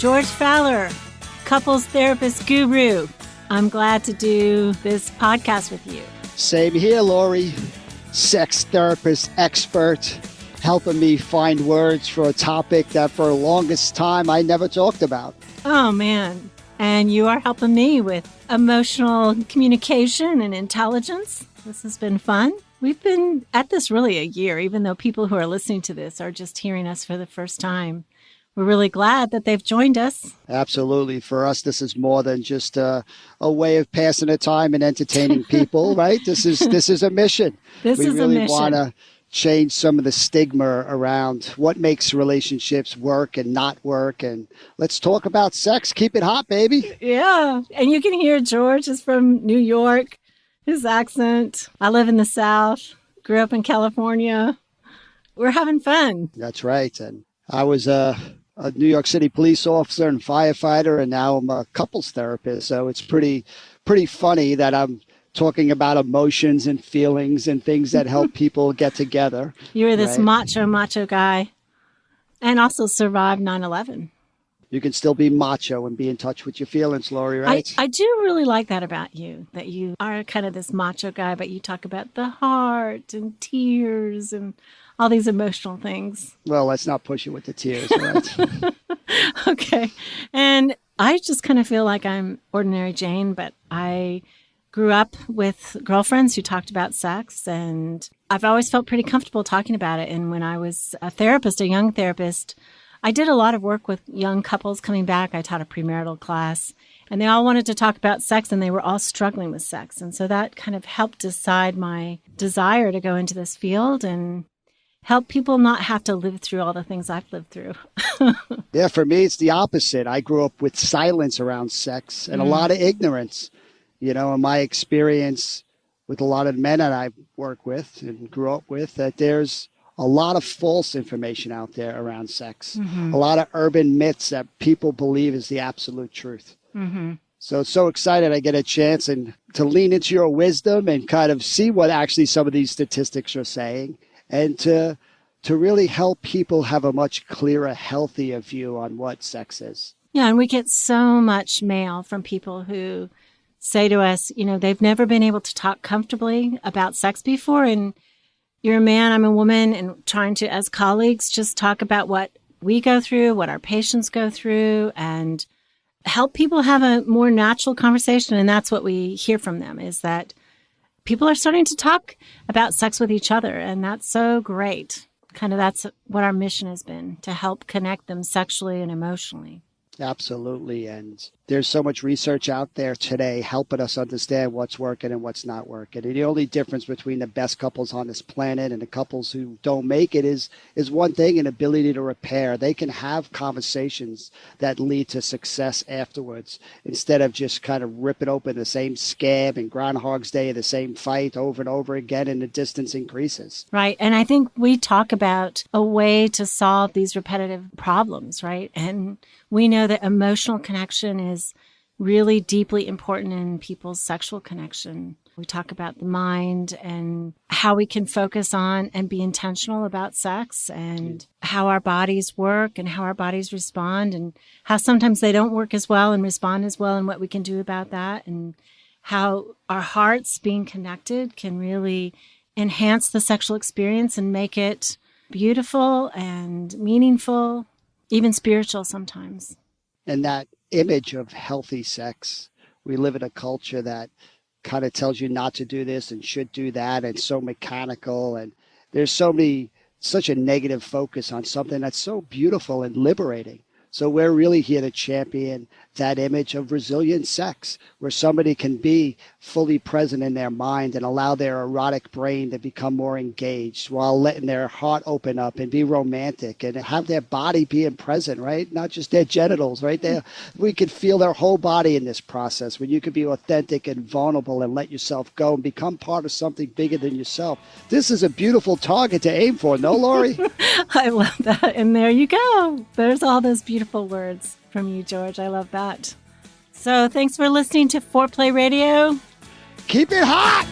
George Fowler, couples therapist guru. I'm glad to do this podcast with you. Same here, Laurie. Sex therapist expert, helping me find words for a topic that for the longest time I never talked about. Oh, man. And you are helping me with emotional communication and intelligence. This has been fun. We've been at this really a year, even though people who are listening to this are just hearing us for the first time. We're really glad that they've joined us. Absolutely. For us, this is more than just a way of passing the time and entertaining people, right? This is a mission. We really want to change some of the stigma around what makes relationships work and not work. And let's talk about sex. Keep it hot, baby. Yeah. And you can hear George is from New York, his accent. I live in the South, grew up in California. We're having fun. That's right. And I was a New York City police officer and firefighter, and now I'm a couples therapist. So it's pretty funny that I'm talking about emotions and feelings and things that help people get together. You were this macho guy and also survived 9/11. You can still be macho and be in touch with your feelings, Laurie, right? I do really like that about you, that you are kind of this macho guy, but you talk about the heart and tears and all these emotional things. Well, let's not push it with the tears, right? Okay. And I just kind of feel like I'm ordinary Jane, but I grew up with girlfriends who talked about sex, and I've always felt pretty comfortable talking about it. And when I was a therapist, a young therapist, I did a lot of work with young couples coming back. I taught a premarital class, and they all wanted to talk about sex, and they were all struggling with sex. And so that kind of helped decide my desire to go into this field and help people not have to live through all the things I've lived through. Yeah, for me, it's the opposite. I grew up with silence around sex and a lot of ignorance. You know, in my experience with a lot of men that I work with and grew up with, that there's a lot of false information out there around sex. A lot of urban myths that people believe is the absolute truth. So excited I get a chance and to lean into your wisdom and kind of see what actually some of these statistics are saying, and to really help people have a much clearer, healthier view on what sex is. Yeah, and we get so much mail from people who say to us, you know, they've never been able to talk comfortably about sex before, and you're a man, I'm a woman, and trying to, as colleagues, just talk about what we go through, what our patients go through, and help people have a more natural conversation. And that's what we hear from them, is that people are starting to talk about sex with each other, and that's so great. Kind of that's what our mission has been, to help connect them sexually and emotionally. Absolutely. And there's so much research out there today helping us understand what's working and what's not working. And the only difference between the best couples on this planet and the couples who don't make it is one thing: an ability to repair. They can have conversations that lead to success afterwards, instead of just kind of ripping open the same scab and Groundhog's Day, the same fight over and over again, and the distance increases. Right. And I think we talk about a way to solve these repetitive problems, right? And we know that emotional connection is really deeply important in people's sexual connection. We talk about the mind and how we can focus on and be intentional about sex, and how our bodies work and how our bodies respond, and how sometimes they don't work as well and respond as well, and what we can do about that, and how our hearts being connected can really enhance the sexual experience and make it beautiful and meaningful, even spiritual sometimes. And that image of healthy sex, we live in a culture that kind of tells you not to do this and should do that, and so mechanical, and there's such a negative focus on something that's so beautiful and liberating. So we're really here to champion that image of resilient sex, where somebody can be fully present in their mind and allow their erotic brain to become more engaged, while letting their heart open up and be romantic and have their body being present, right? Not just their genitals, right? We could feel their whole body in this process, when you could be authentic and vulnerable and let yourself go and become part of something bigger than yourself. This is a beautiful target to aim for, no, Laurie? I love that. And there you go. There's all those beautiful words from you, George. I love that. So thanks for listening to Foreplay Radio. Keep it hot!